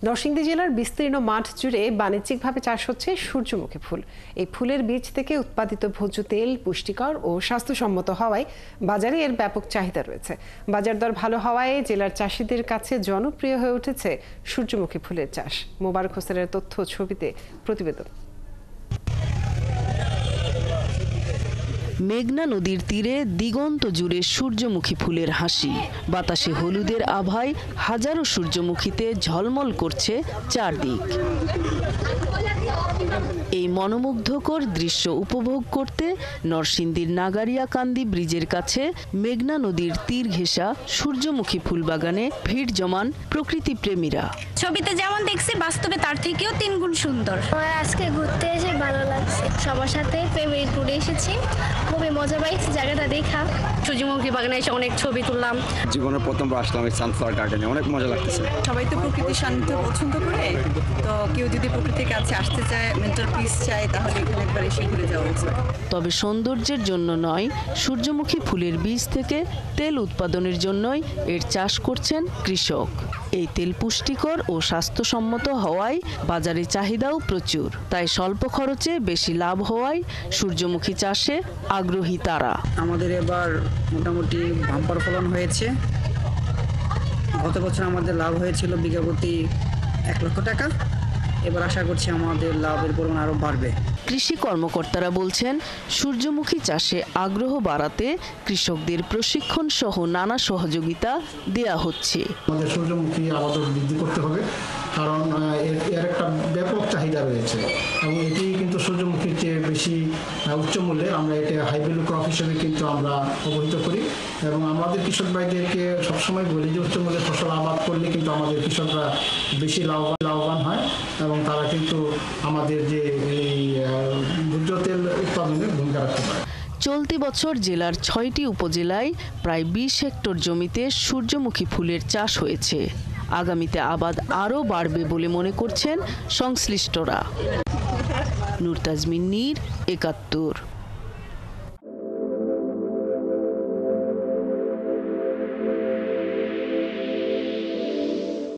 নরসিংদী জেলার বিস্তীর্ণ মাঠ জুড়ে বাণিজ্যিকভাবে চাষ হচ্ছে সূর্যমুখী ফুল। এই ফুলের বীজ থেকে উৎপাদিত ভোজ্য তেল পুষ্টিকর ও স্বাস্থ্যসম্মত হওয়ায় বাজারে এর ব্যাপক চাহিদা রয়েছে। বাজার দর ভালো হওয়ায় জেলার চাষিদের কাছে জনপ্রিয় হয়ে উঠেছে সূর্যমুখী ফুলের চাষ। মোবারক হোসেনের তথ্য ছবিতে প্রতিবেদন। মেঘনা নদীর তীরে দিগন্ত জুড়ে সূর্যমুখী ফুলের হাসি। বাতাসে হলুদের আভায় হাজারো সূর্যমুখীতে ঝলমল করছে চারদিক। এই মনোমুগ্ধকর দৃশ্য উপভোগ করতে নরসিংদীর নাগারিয়াকান্দি ব্রিজের কাছে মেঘনা নদীর তীর ঘেঁষা সূর্যমুখী ফুল বাগানে ভিড় জমান প্রকৃতি প্রেমীরা। ছবিতে যেমন দেখছি বাস্তবে তার থেকেও 3 গুণ সুন্দর। আজকে ঘুরতে এসে ভালো লাগছে, সবার সাথে ফ্যামিলি ট্যুরে এসেছি, খুবই মজা পাইছি জায়গাটা দেখা। সূর্যমুখী বাগানে এসে অনেক ছবি তুললাম। জীবনের প্রথমবার আসলাম এই সানফ্লাওয়ার গার্ডেনে, অনেক মজা লাগতেছে। সবাই তো প্রকৃতির সান্নিধ্য পছন্দ করে, তো কেউ যদি প্রকৃতির কাছে আসতে চায়, মেন্টাল পিস চায়, তাহলে এখানে একবার এসে ঘুরে যাওয়া উচিত। তবে সৌন্দর্যের জন্য নয়, সূর্যমুখী ফুলের বীজ থেকে তেল উৎপাদনের জন্যই এর চাষ করছেন কৃষক। এই তেল পুষ্টিকর ও স্বাস্থ্যসম্মত হওয়ায় বাজারে চাহিদাও প্রচুর। তাই স্বল্প খরচে বেশি লাভ হওয়ায় সূর্যমুখী চাষে আগ্রহী তারা। আমাদের এবার মোটামুটি বাম্পার ফলন হয়েছে। গত বছর আমাদের লাভ হয়েছিল বিঘা প্রতি 1 লক্ষ টাকা। এবার আশা করছি আমাদের লাভের পরিমাণ আরও বাড়বে। কৃষি কর্মকর্তারা বলছেন, সূর্যমুখী চাষে আগ্রহ বাড়াতে কৃষকদের প্রশিক্ষণ সহ নানা সহযোগিতা দেয়া হচ্ছে। আমাদের সূর্যমুখী আবাদ বৃদ্ধি করতে হবে, কারণ এর একটা ব্যাপক চাহিদা রয়েছে এবং এটি কিন্তু সূর্যমুখীর চেয়ে বেশি উচ্চ মূল্যে। আমরা এটা হাই ভ্যালু ক্রপ হিসেবে কিন্তু আমরা অবহিত করি এবং আমাদের কৃষক ভাইদেরকে সবসময় বলি যে উচ্চ মূল্যের ফসল আবাদ করলে কিন্তু আমাদের কৃষকরা বেশি লাভবান হয় এবং তারা কিন্তু আমাদের যে এই ভোজ্য তেল উৎপাদনে ভূমিকা রাখতে পারে। চলতি বছর জেলার 6টি উপজেলায় প্রায় 20 হেক্টর জমিতে সূর্যমুখী ফুলের চাষ হয়েছে। আগামীতে আবাদ আরও বাড়বে বলে মনে করছেন সংশ্লিষ্টরা। নূর তাজমিন নীর, 71।